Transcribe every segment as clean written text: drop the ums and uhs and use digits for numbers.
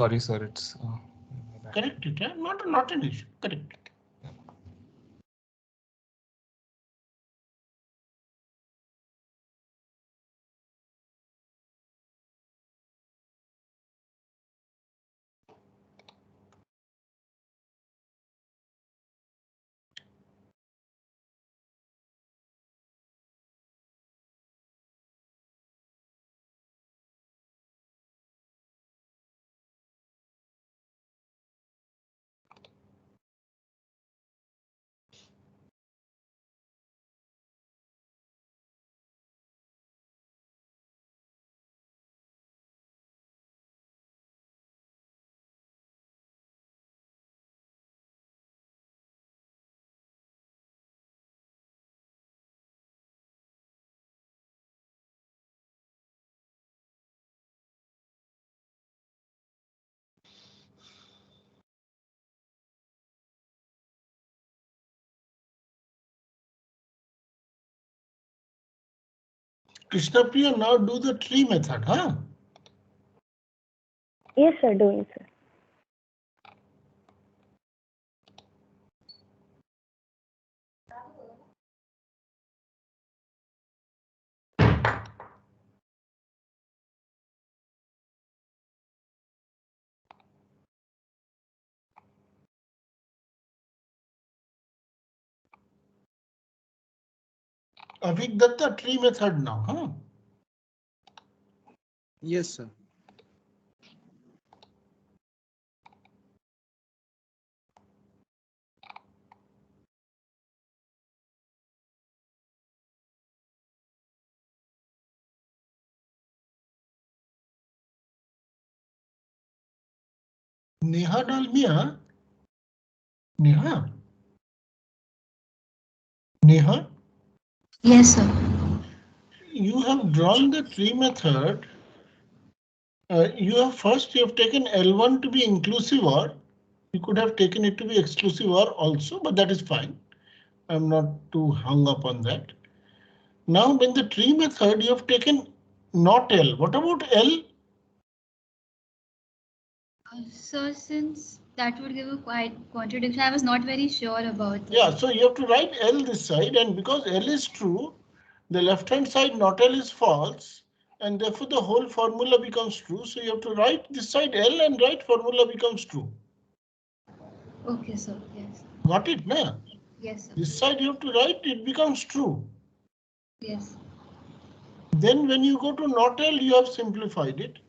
Sorry, sir. It's correct it. Yeah? Not an issue. Correct it. Krishna Priya, now do the tree method, huh? Yes, sir, doing, sir. Avik Datta, tree method now, huh? Yes, sir. Neha Dalmia. Neha. Neha, Yes, sir. you have drawn the tree method. You have taken L1 to be inclusive or you could have taken it to be exclusive or also, but that is fine. I'm not too hung up on that. Now, in the tree method, you have taken not L. What about L? So since that would give a quite contradiction, I was not very sure about that. Yeah, so you have to write L this side, and because L is true, the left hand side not L is false, and therefore the whole formula becomes true. So you have to write this side L and write formula becomes true. Okay, sir. Yes. Got it, na? Yes, sir. This side you have to write it becomes true. Yes. Then when you go to not L, you have simplified it.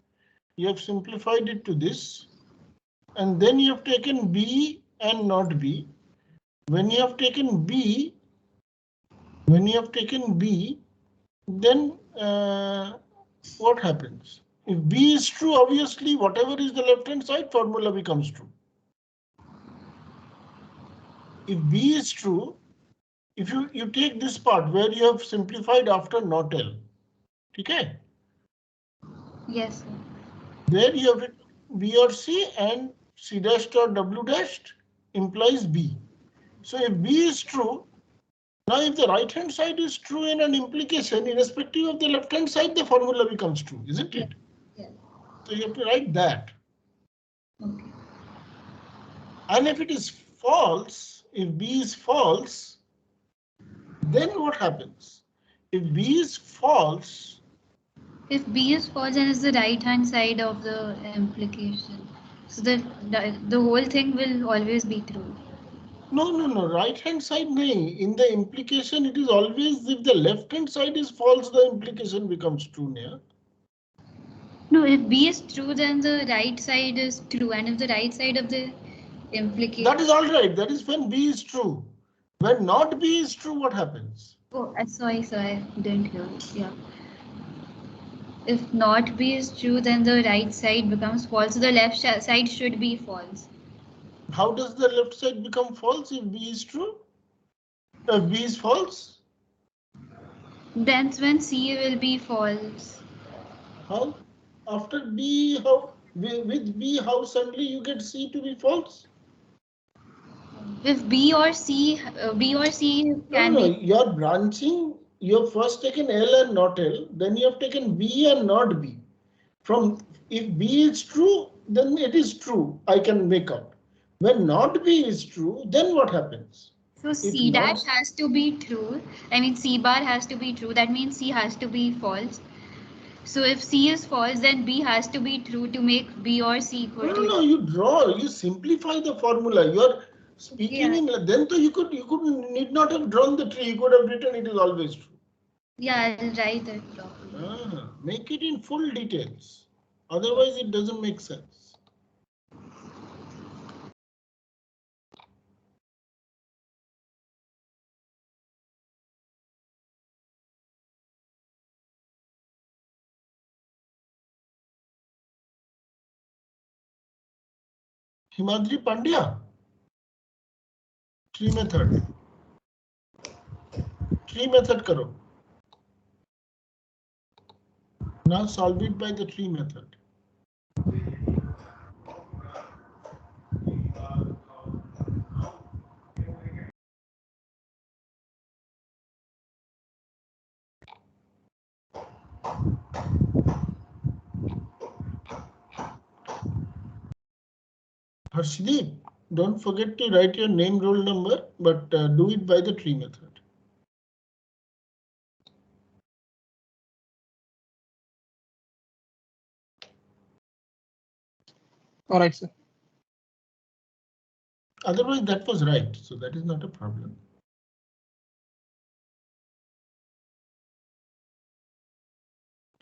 You have simplified it to this. And then you have taken B and not B. When you have taken B, then what happens? If B is true, obviously whatever is the left hand side formula becomes true. If B is true, if you take this part where you have simplified after not L, okay? Yes, sir. There you have written B or C and C dashed or W dashed implies B. So if B is true, now if the right hand side is true in an implication, irrespective of the left hand side, the formula becomes true, isn't it? Yes. So you have to write that. Okay. And if it is false, if B is false, then what happens? If B is false, If B is false, then it's the right hand side of the implication. So the whole thing will always be true. no, right hand side, nahi. In the implication, it is always if the left hand side is false, the implication becomes true. Yeah? No, if B is true, then the right side is true. And if the right side of the implication. That is all right. That is when B is true. When not B is true, what happens? Oh, sorry, sir. I didn't hear it. Yeah. If not B is true, then the right side becomes false. So the left side should be false. How does the left side become false if B is true? If B is false? Then when C will be false. How? After B, how with B, how suddenly you get C to be false? If B or C can No, be. you're branching. You have first taken L and not L, then you have taken B and not B. From if B is true, then it is true. I can make out. When not B is true, then what happens? So C dash has to be true. I mean C bar has to be true. That means C has to be false. So if C is false, then B has to be true to make B or C equal to. No, you draw. You simplify the formula. You are speaking in. Then you could need not have drawn the tree. You could have written it is always true. Yeah, I'll write it properly. Make it in full details. Otherwise, it doesn't make sense. Himadri Pandya. Tree method. Tree method karo. Now solve it by the tree method. Harshdeep, don't forget to write your name, roll number, but do it by the tree method. All right, sir. Otherwise, that was right, so that is not a problem.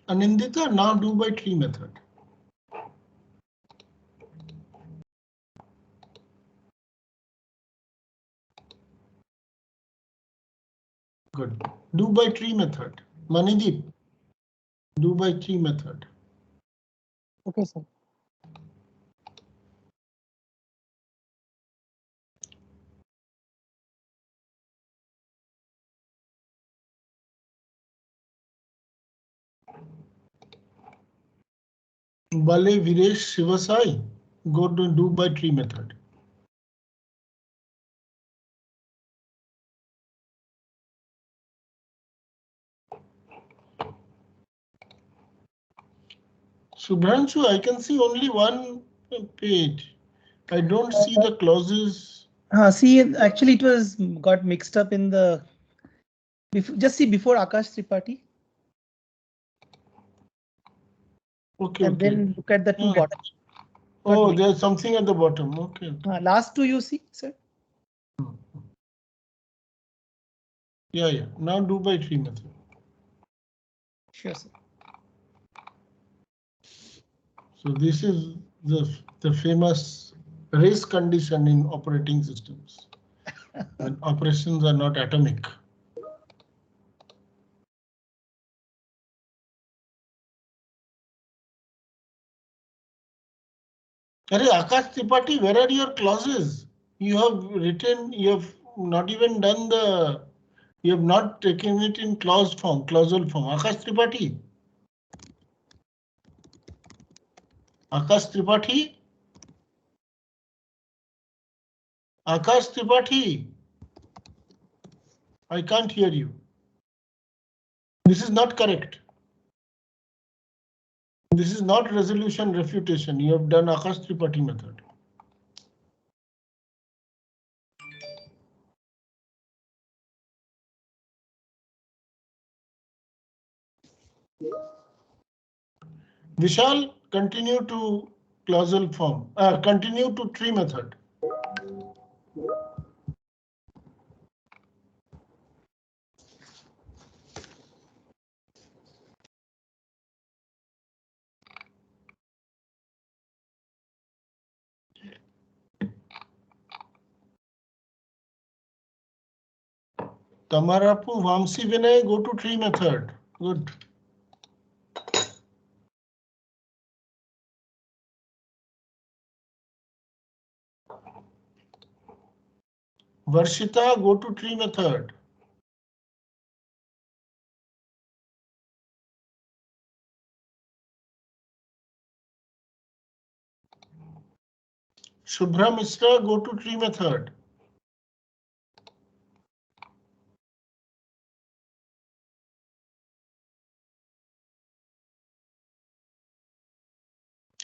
Anindita, now do by tree method. Good. Do by tree method. Manideep, do by tree method. Okay, sir. Bale Viresh Shivasai, go to do by tree method. Subhranshu, I can see only one page. I don't see the clauses. See, actually, it was got mixed up in the. Just see before Akash Tripathi. Okay, and okay. Then look at the two bottom. Oh, there's something at the bottom. Okay. Last two you see, sir. Yeah. Now do by tree method. Sure, sir. So this is the famous race condition in operating systems. When operations are not atomic. Akash Tripathi, where are your clauses? You have written, you have not even done the, you have not taken it in clause form, clausal form. Akash Tripathi. Akash Tripathi. Akash Tripathi. I can't hear you. This is not correct. This is not resolution refutation. You have done Akash Tripathi method. Vishal, continue to clausal form. Continue to tree method. Tamarapu, Vamsi Vinay, go to tree method. Good. Varshita, go to tree method. Shubhra Mishra, go to tree method.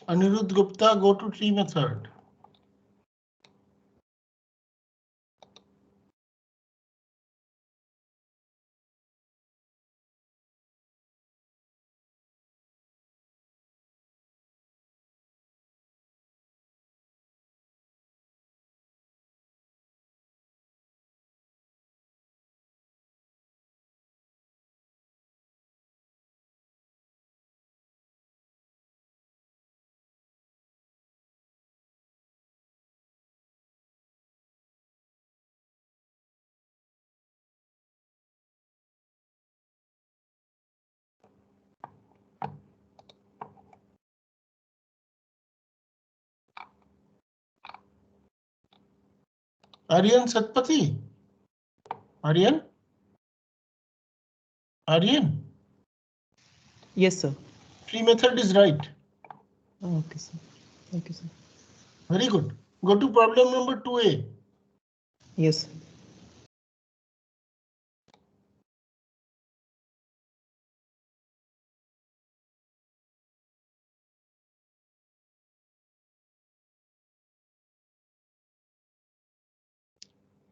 Anirudh Gupta, go to tree method. Aryan Satpathy. Aryan? Aryan? Yes, sir. Tree method is right. Okay, sir. Thank you, sir. Very good. Go to problem number 2A. Yes.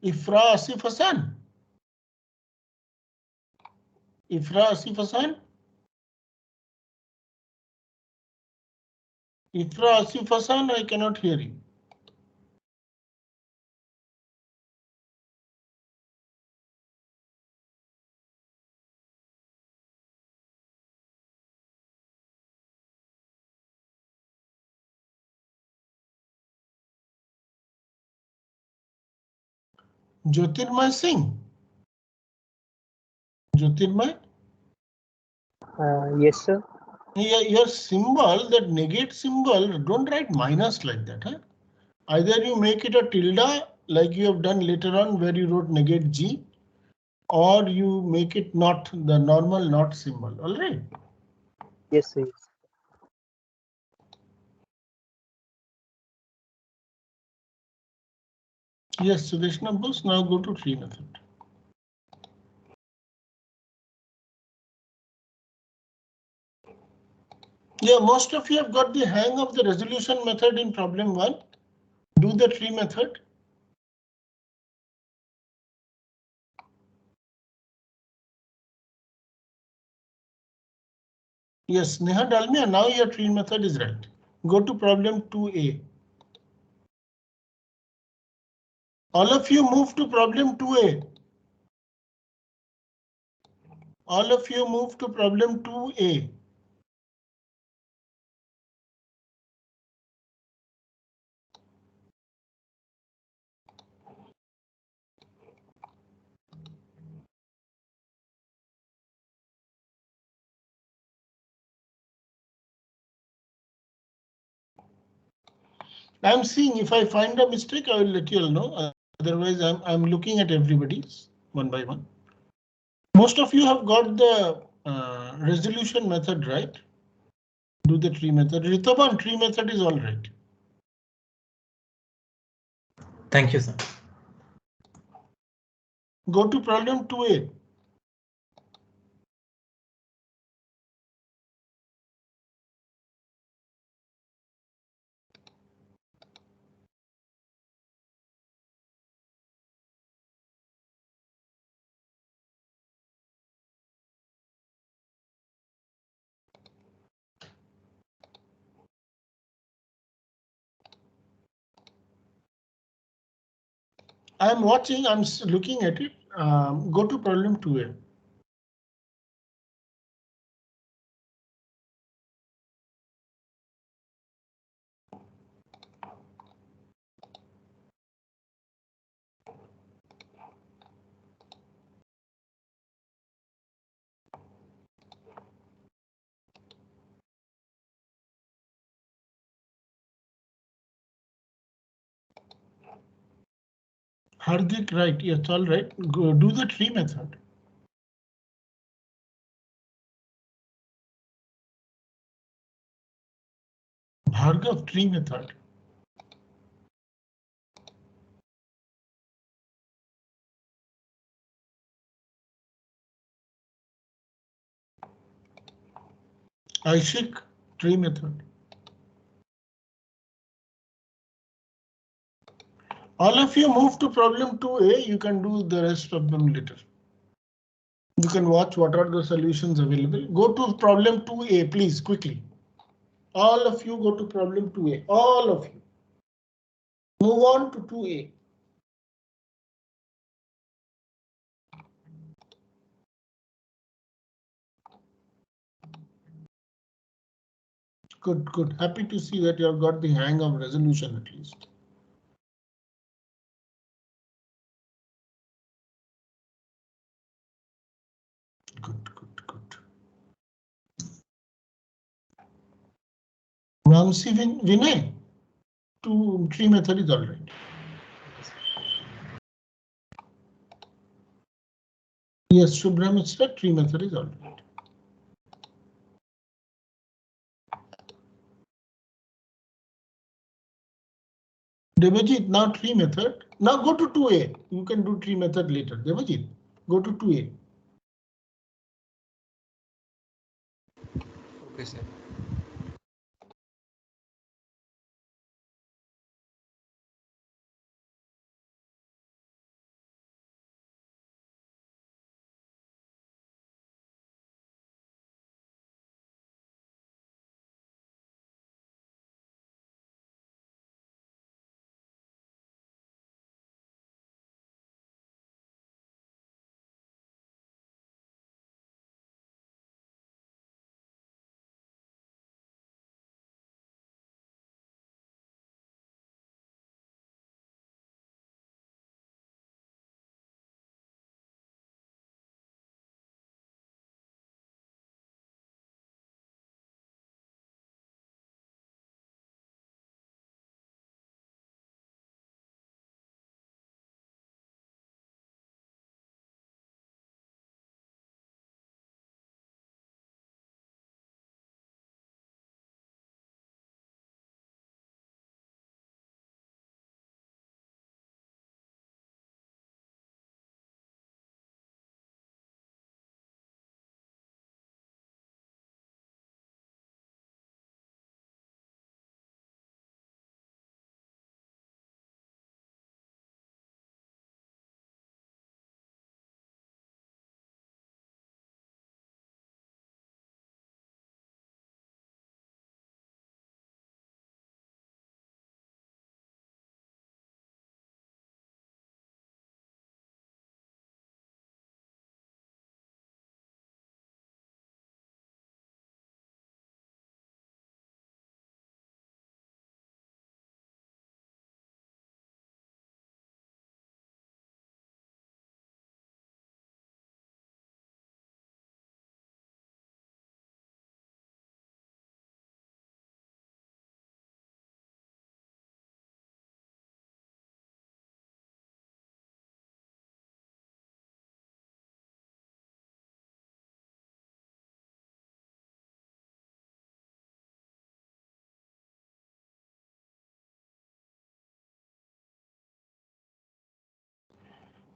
Ifra Asif Hassan. Ifra Asif Hassan. Ifra Asif Hassan, I cannot hear you. Jyotirmay Singh. Jyotirmay? Yes, sir. Your symbol, that negate symbol, don't write minus like that. Huh? Either you make it a tilde like you have done later on where you wrote negate G, or you make it not, the normal not symbol. All right. Yes, sir. Yes, Sudeshna Bose, now go to tree method. Yeah, most of you have got the hang of the resolution method in problem 1. Do the tree method. Yes, Neha Dalmia, now your tree method is right. Go to problem 2A. All of you move to problem 2A. All of you move to problem 2A. I'm seeing if I find a mistake, I will let you all know. Otherwise, I'm looking at everybody's one by one. Most of you have got the resolution method right. Do the tree method. Ritaban, tree method is all right. Thank you, sir. Go to problem 2A. I'm watching, I'm looking at it. Go to problem 2A. Hardik, right? Yes, all right. Go do the tree method. Bhargav, tree method. Aishik, tree method. All of you move to problem 2A. You can do the rest of them later. You can watch what are the solutions available. Go to problem 2A, please, quickly. All of you go to problem 2A. All of you. Move on to 2A. Good, good. Happy to see that you have got the hang of resolution at least. Good, good, good. Vamsi Vinay, tree method is all right. Yes, Shubhram, it's the tree method is all right. Devajit, now tree method. Now go to 2A. You can do tree method later. Devajit, go to 2A. Okay, sir.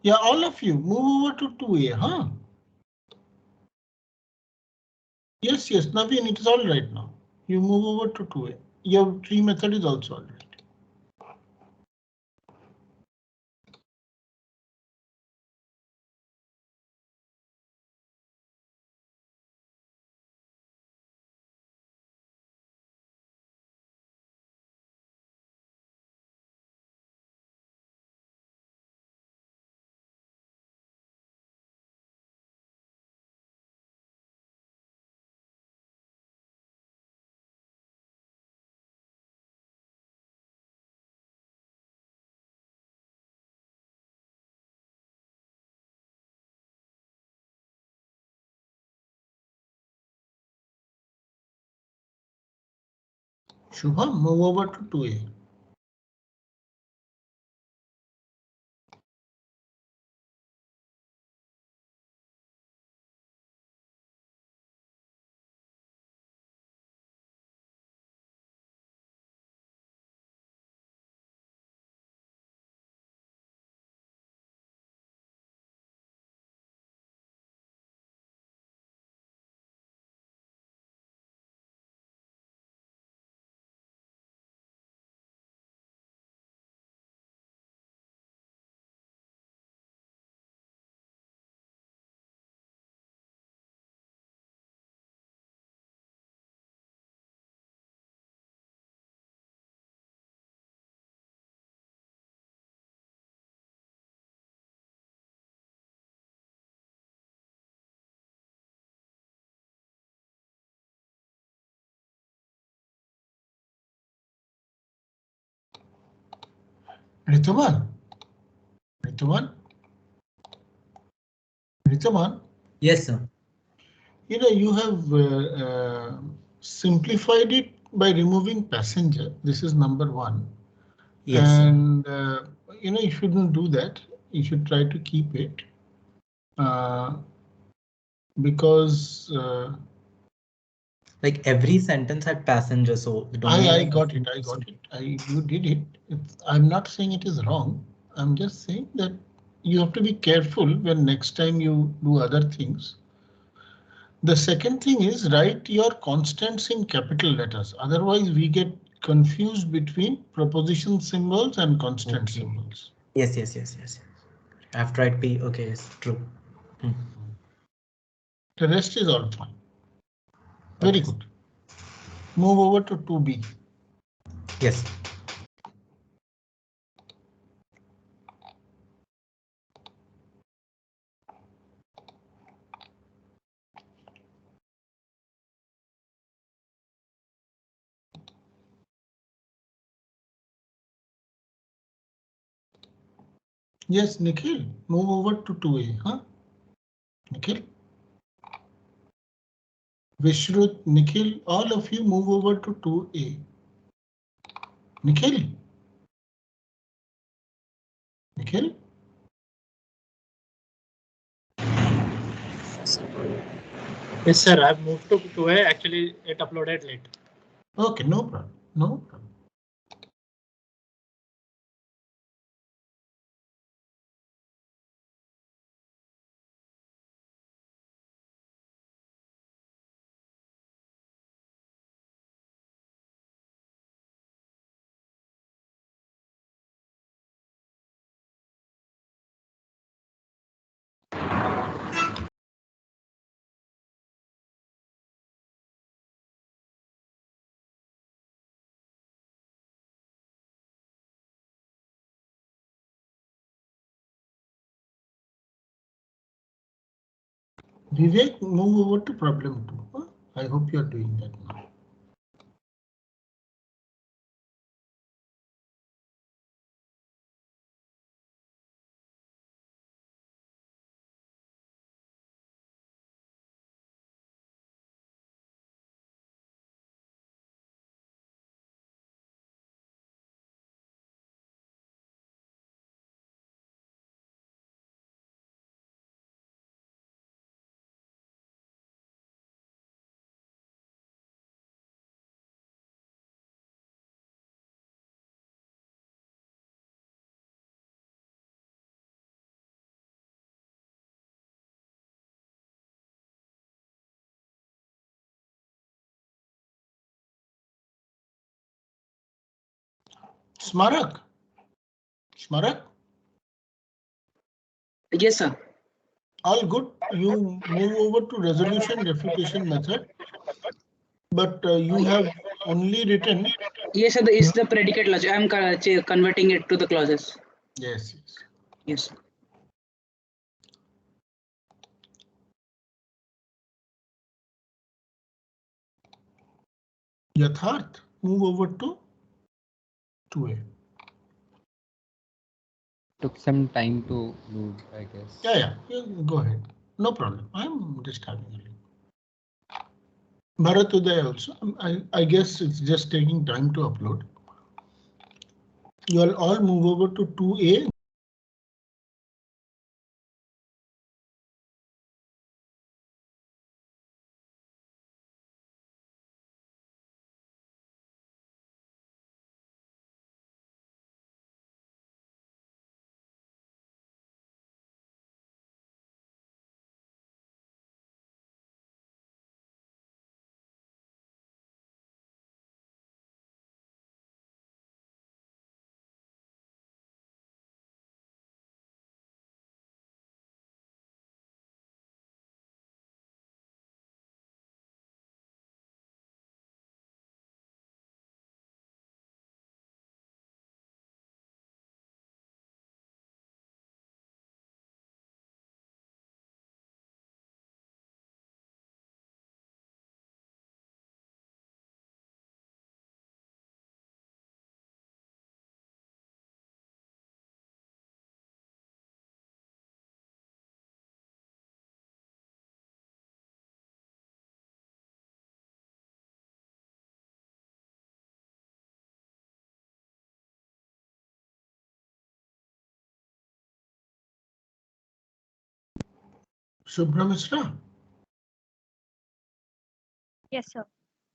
Yeah, all of you move over to 2A, huh? Yes, yes, Naveen, it is all right now. You move over to 2A. Your tree method is also all right. Shubham, move over to 2A. Rituman? Rituman? Rituman? Yes, sir. You know, you have simplified it by removing passenger. This is number one. Yes, sir. And you know, you shouldn't do that. You should try to keep it because Like every sentence had passenger, so the domain. I got it. I got it. You did it. I'm not saying it is wrong. I'm just saying that you have to be careful when next time you do other things. The second thing is write your constants in capital letters. Otherwise, we get confused between preposition symbols and constant symbols. Yes, yes, yes, yes. I've tried P. Okay, yes, true. The rest is all fine. Very good. Move over to 2B. Yes. Yes, Nikhil, move over to 2A, huh? Nikhil? Vishrut, Nikhil, all of you move over to 2A. Nikhil? Nikhil? Yes, sir. I've moved to 2A. Actually, it uploaded late. Okay, no problem. No problem. Vivek, move over to problem 2. Huh? I hope you are doing that now. Smarak? Smarak? Yes, sir. All good. You move over to resolution refutation method, but you have only written. Yes, sir. It's the predicate clause. I'm converting it to the clauses. Yes, yes. Yes. Yatharth, move over to 2A. Took some time to load, I guess. Yeah, go ahead. No problem. I'm just having a look. Bharat Uday also. I guess it's just taking time to upload. You'll all move over to 2A. Shubhra Mishra? Yes, sir.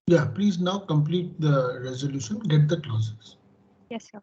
Yeah, please now complete the resolution, get the clauses. Yes, sir.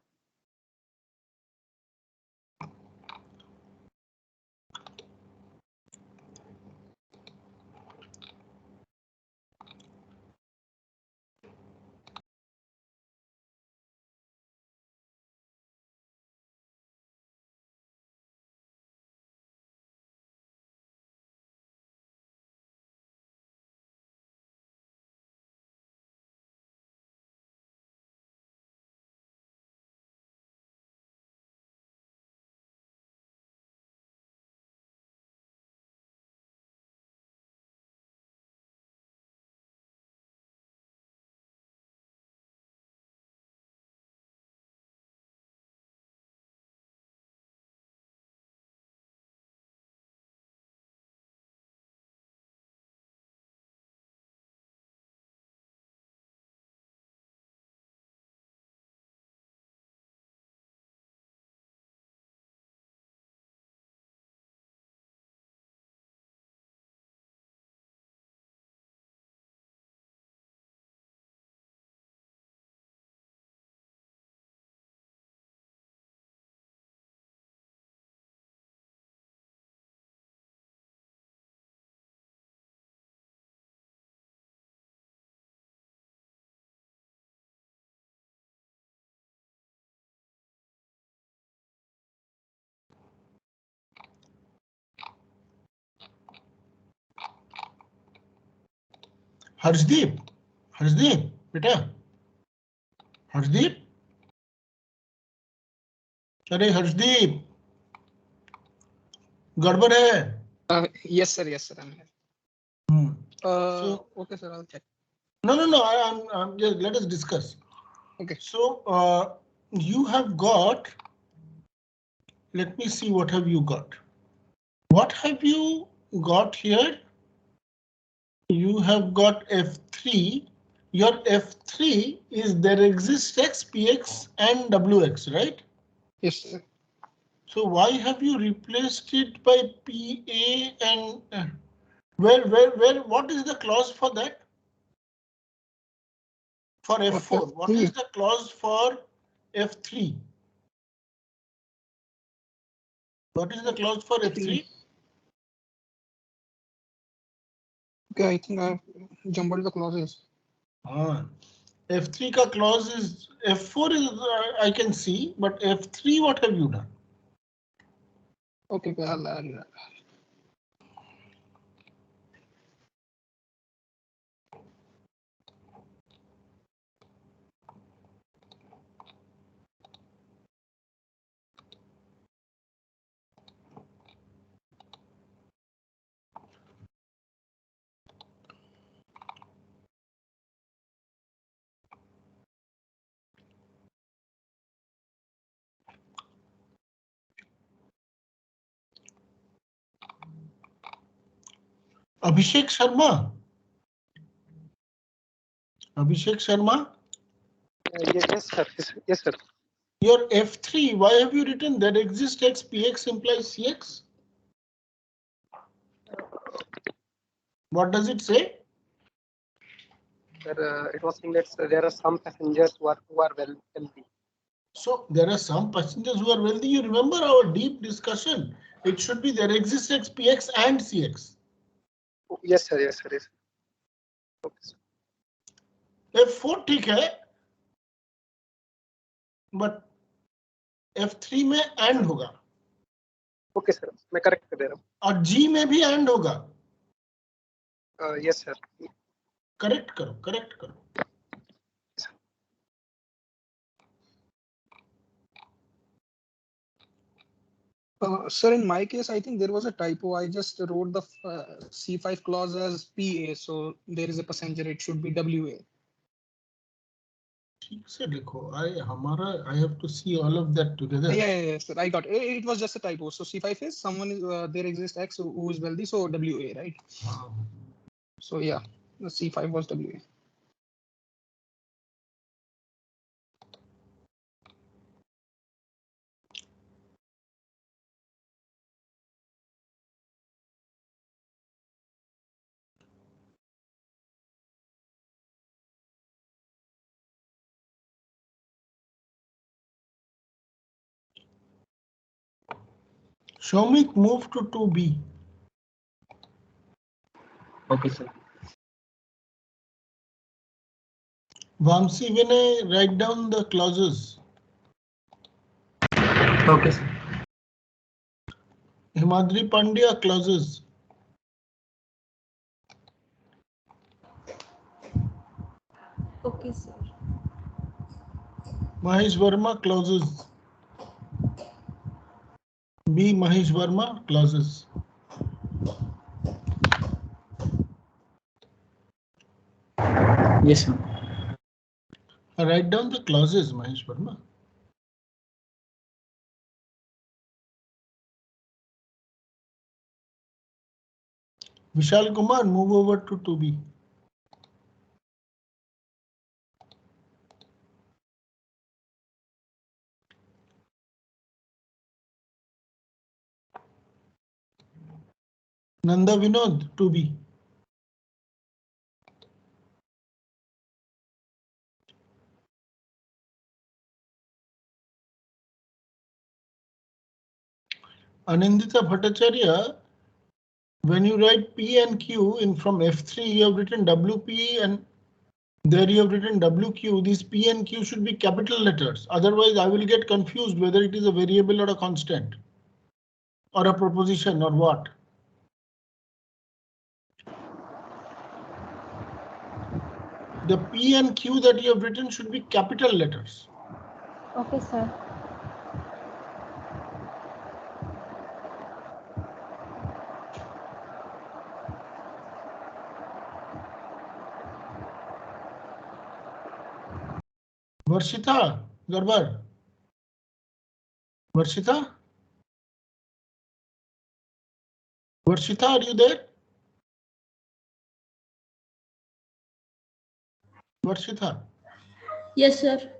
Harshdeep, बेटा, Harshdeep, अरे Harshdeep, गड़बड़ है. Yes, sir. Yes, sir. I'm here. Okay, sir. I'll check. No. I'm just, let us discuss. Okay. So you have got. Let me see what have you got. What have you got here? You have got F3. Your F3 is there exists X, PX and WX, right? Yes, sir. So why have you replaced it by PA and where, what is the clause for that? For F4, what is the clause for F3? What is the clause for F3? Okay, I think I jumbled the clauses. F3 ka clause is F4 is I can see, but F3 what have you done? Okay, I'll Abhishek Sharma. Abhishek Sharma. Yes, sir. Yes, sir. Your F3, why have you written that exists X, PX implies CX? What does it say? Sir, it was saying that there are some passengers who are wealthy. So there are some passengers who are wealthy. You remember our deep discussion. It should be there exists X, PX and CX. Yes, sir. Yes, sir. Yes. Okay, sir. F4 ठीक है, but F3 में and होगा. Okay, sir. मैं correct कर दे रहा हूँ. और G में भी and होगा. Yes, sir. Correct करो. Sir, in my case, I think there was a typo. I just wrote the C5 clause as PA, so there is a passenger. It should be WA. ठीक से लिखो. I have to see all of that together. Yeah, sir. I got it. It was just a typo. So C5 is someone is there exists X who is wealthy, so WA, right? So yeah, the C5 was WA. Shomik, move to 2B. Okay, sir. Vamsi Vinay, write down the clauses. Okay, sir. Himadri Pandya, clauses. Okay, sir. Mahesh Verma, clauses. B. Mahesh Verma, clauses. Yes, sir. Write down the clauses, Mahesh Verma. Vishal Kumar, move over to 2B. Nanda Vinod, 2B. Anindita Bhattacharya, when you write P and Q in from F3, you have written WP and there you have written WQ. These P and Q should be capital letters. Otherwise, I will get confused whether it is a variable or a constant or a proposition or what. The P and Q that you have written should be capital letters. Okay, sir. Varshita Garbar. Varshita? Varshita, are you there? Varshita. Yes, sir.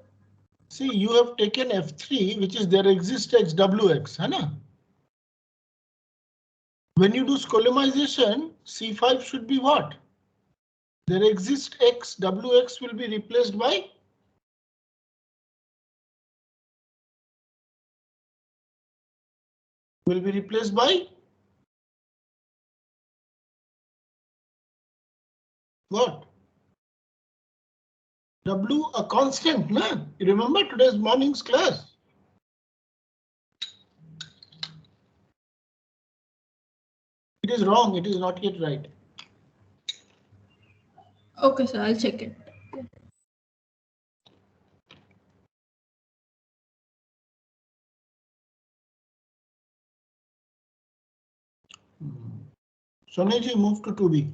See, you have taken F3, which is there exists X WX, Hana? When you do columnization, C5 should be what? There exists X, WX will be replaced by? Will be replaced by? What? W, a constant, na? You remember today's morning's class? It is wrong, it is not yet right. Okay, sir. I'll check it. Soneji, move to 2B.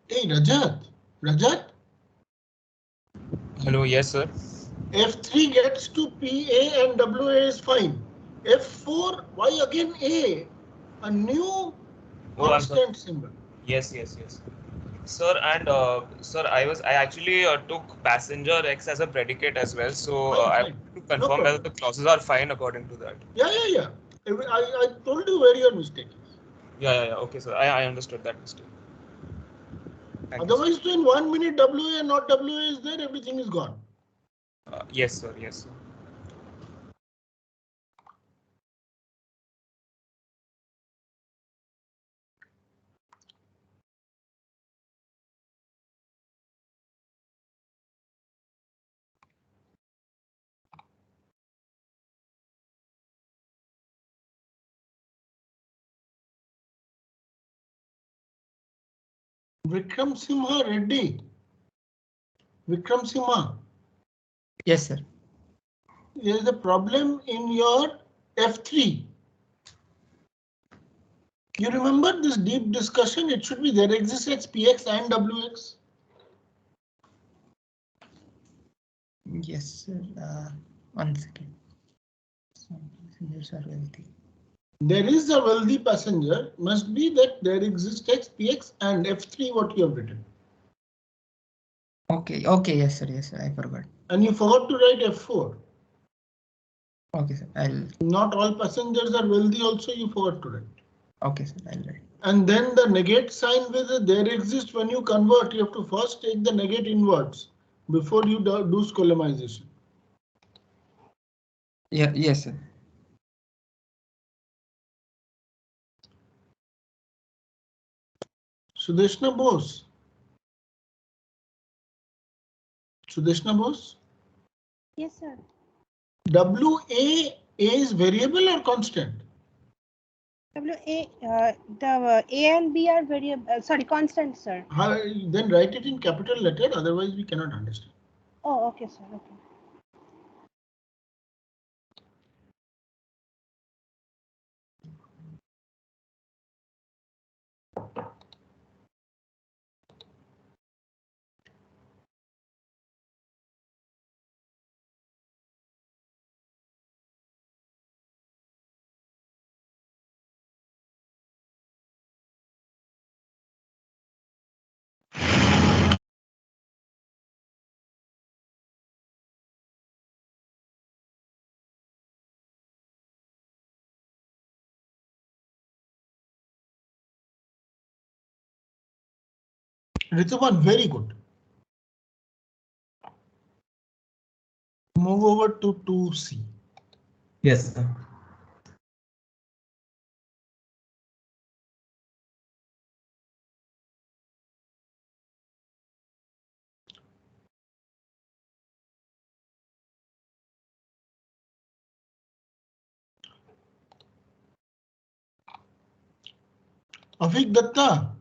Hey, Rajat? Hello, yes, sir. F3 gets to PA and WA is fine. F4, why again A? A new constant symbol. Yes. Sir, and sir, I actually took passenger X as a predicate as well. So I Fine. want to confirm whether the clauses are fine according to that. Yeah. I told you where your mistake is. Yeah. Okay, sir. I understood that mistake. Otherwise, in 1 minute WA and not WA is there, everything is gone. Yes, sir. Vikram Simha Reddy. Vikram Simha. Yes, sir. There is a problem in your F3. You remember this deep discussion? It should be there exists x, px and wx. Yes, sir. 1 second. Some passengers are wealthy. There is a wealthy passenger. Must be that there exists x, px and f3 what you have written. Okay, okay, yes, sir, I forgot. And you forgot to write f4. Okay, sir, I'll. Not all passengers are wealthy also, you forgot to write. Okay, sir, I'll write. And then the negate sign with the there exists when you convert, you have to first take the negate inwards before you do scholemization. Yeah, yes, sir. Sudeshna Bose. Sudeshna Bose? Yes, sir. WA is variable or constant? The A and B are variable. Sorry, constant, sir. How, then write it in capital letter, otherwise we cannot understand. Oh, okay, sir. Okay. Rituban, very good. Move over to 2C. Yes, sir. Avik Datta.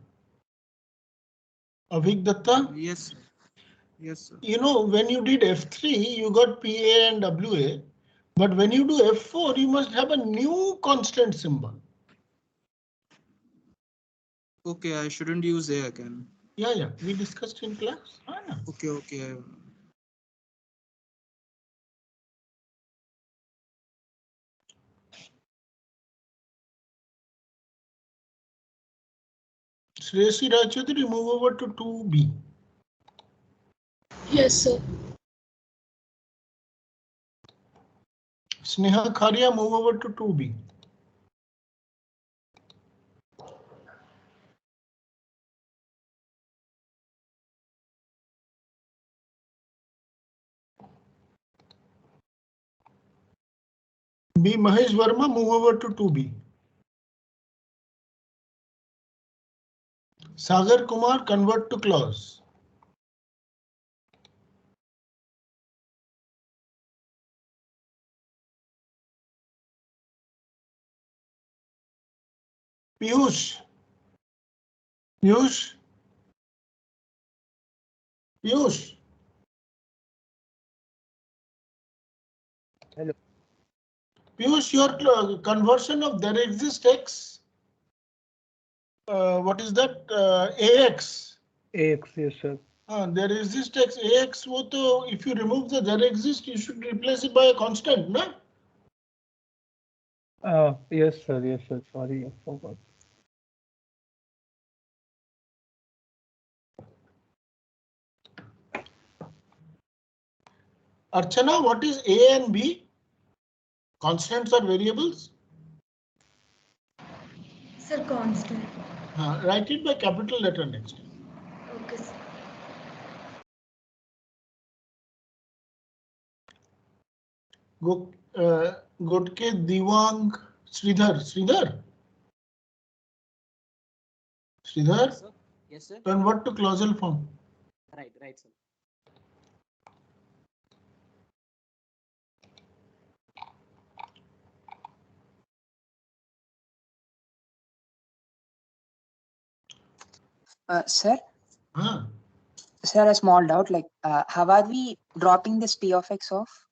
Avik Datta? Yes, sir. Yes, sir. You know, when you did F3, you got PA and WA. But when you do F4, you must have a new constant symbol. Okay, I shouldn't use A again. Yeah, we discussed in class. Okay. Shreyasi Rajchandri, move over to 2B. Yes, sir. Sneha Kharia, move over to 2B. B. Mahesh Verma, move over to 2B. Sagar Kumar, convert to clause. Piyush. Piyush. Hello. Piyush, your conversion of there exists X. What is that? AX. AX, yes, sir. There exists X. AX, if you remove the there exists, you should replace it by a constant, no? Yes, sir. Sorry, I forgot. Archana, what is A and B? Constants or variables? Sir, constant. Write it by capital letter next. Okay, sir. Gotke, Diwang, Sridhar. Sridhar? Yes, sir. Yes, sir. Convert to clausal form. Right, sir. Sir? Huh? Sir, a small doubt, like, how are we dropping this P of X off?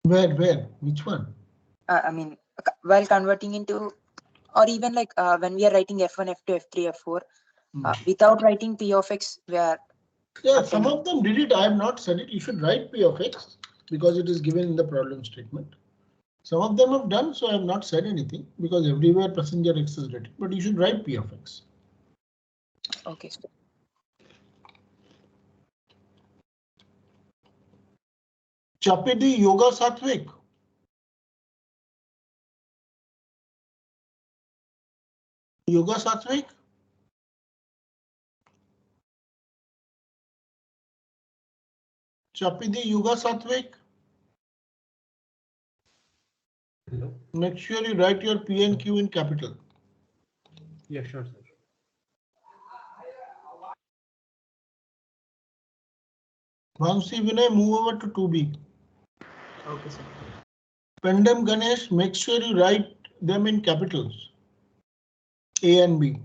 Where? Which one? I mean, while converting into or even like when we are writing f1, f2, f3, f4, without writing p of x, we are. Yeah, some of them did it. I have not said it. You should write p of x because it is given in the problem statement. Some of them have done, so I have not said anything because everywhere passenger x is written, but you should write p of x. Okay. Chapidi Yoga Satvik. Yoga Satvik. Chapidi Yoga Satvik. Hello. Make sure you write your P and Q in capital. Yeah, sure, sir. Vamsi Vinay, move over to 2B. Okay, sir. Pendam Ganesh, make sure you write them in capitals. A and B.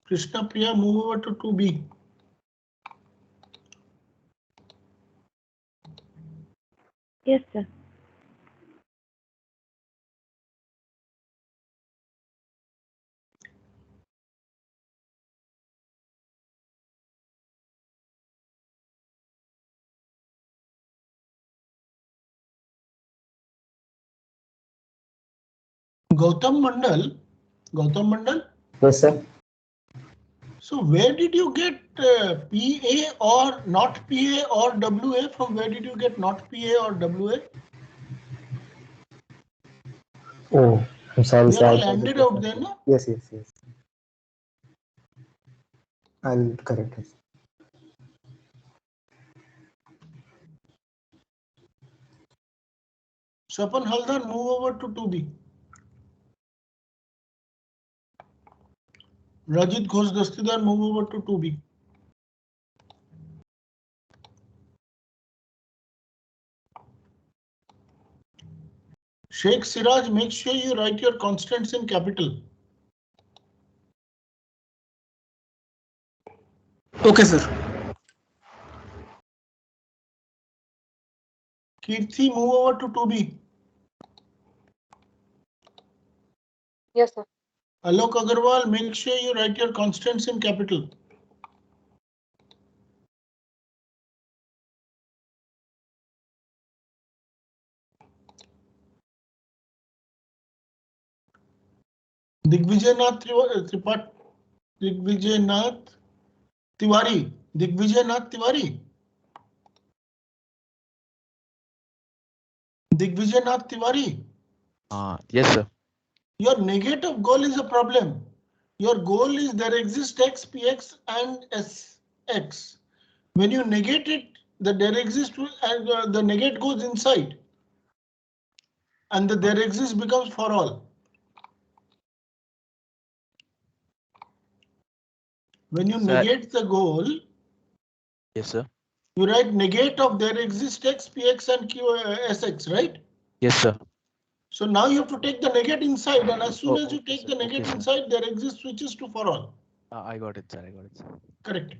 Krishna Priya, move over to 2B. Yes, sir. Gautam Mandal. Gautam Mandal? Yes, sir. So where did you get PA or not PA or WA? From where did you get not PA or WA? Oh, I'm sorry, They sir. are I all thought it ended was out there, something. no? Yes, yes, yes. I'll correct it. Swapan Haldar, move over to 2B. Rajit Ghosh Dastidar, move over to 2B. Sheikh Siraj, make sure you write your constants in capital. Okay, sir. Kirti, move over to 2B. Yes, sir. Alok Agarwal, make sure you write your constants in capital. Digvijaynath Tripathi. Digvijaynath Tiwari. Digvijaynath Tiwari. Digvijaynath Tiwari. Yes, sir. Your negative goal is a problem. Your goal is there exists x, px and sx. When you negate it, the there exists and the negate goes inside. And the there exists becomes for all. When you negate the goal, Yes, sir. you write negate of there exists x, px and q, sx, right? Yes, sir. So now you have to take the negate inside, and as soon as you take the negate sir. inside, there exists switches to for all. I got it, sir. I got it, sir. Correct.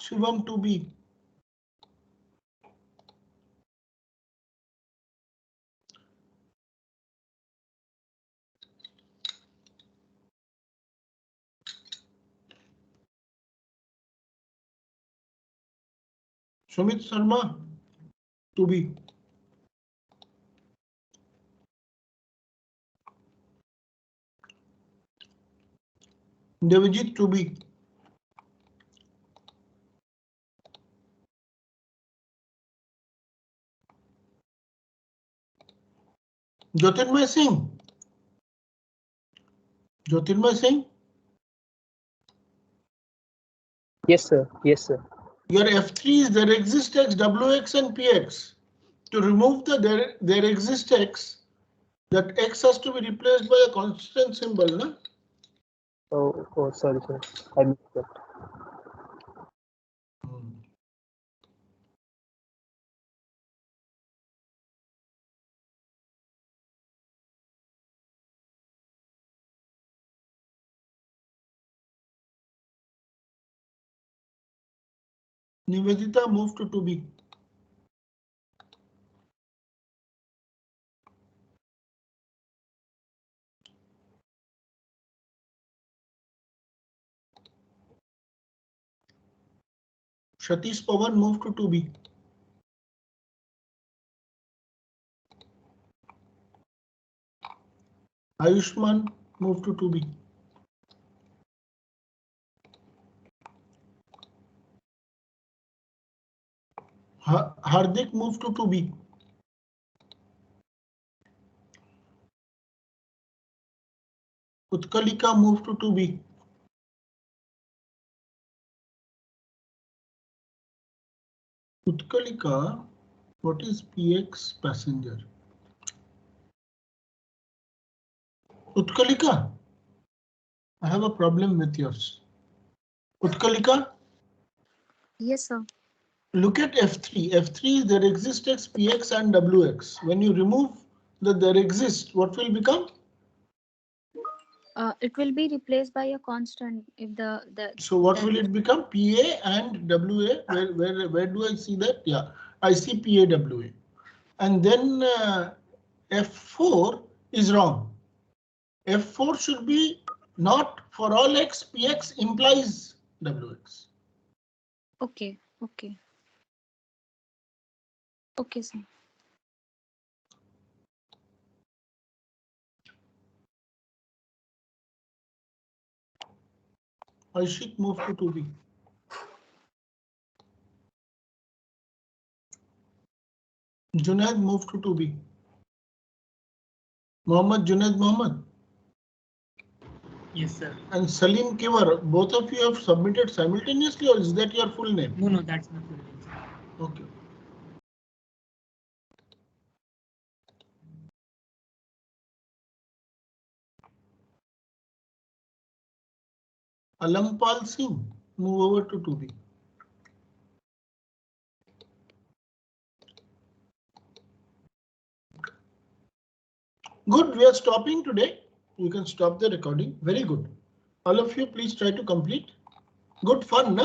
Shivam 2B. Sumit Sharma 2B. Devjit 2B. Jyotirmay Singh. Jyotirmay Singh. Yes, sir. Yes, sir. Your F3 is there exists x, wx and px. To remove the there exists x, that x has to be replaced by a constant symbol, no? Oh, sorry, sir. I missed that. Nivedita, move to 2B. Satish Pawan, move to 2B. Ayushman, move to 2B. Hardik, move to 2B. Utkalika, move to 2B. Utkalika, what is PX passenger? Utkalika, I have a problem with yours. Utkalika? Yes, sir. Look at F3. F3 there exists X, PX and WX. When you remove the there exists, what will become? It will be replaced by a constant if the. So what will it become? PA and WA. Where do I see that? Yeah, I see PA WA. And then F4 is wrong. F4 should be not for all X, PX implies WX. Okay. Okay. Okay, sir. Aishik, move to 2B. Junaid, move to 2B. Mohammed, Junaid Mohammed. Yes, sir. And Salim Kivar, both of you have submitted simultaneously, or is that your full name? No, that's my full name, sir. Okay. Alampal Singh, move over to 2B. Good, we are stopping today. You can stop the recording. Very good. All of you, please try to complete. Good fun, no?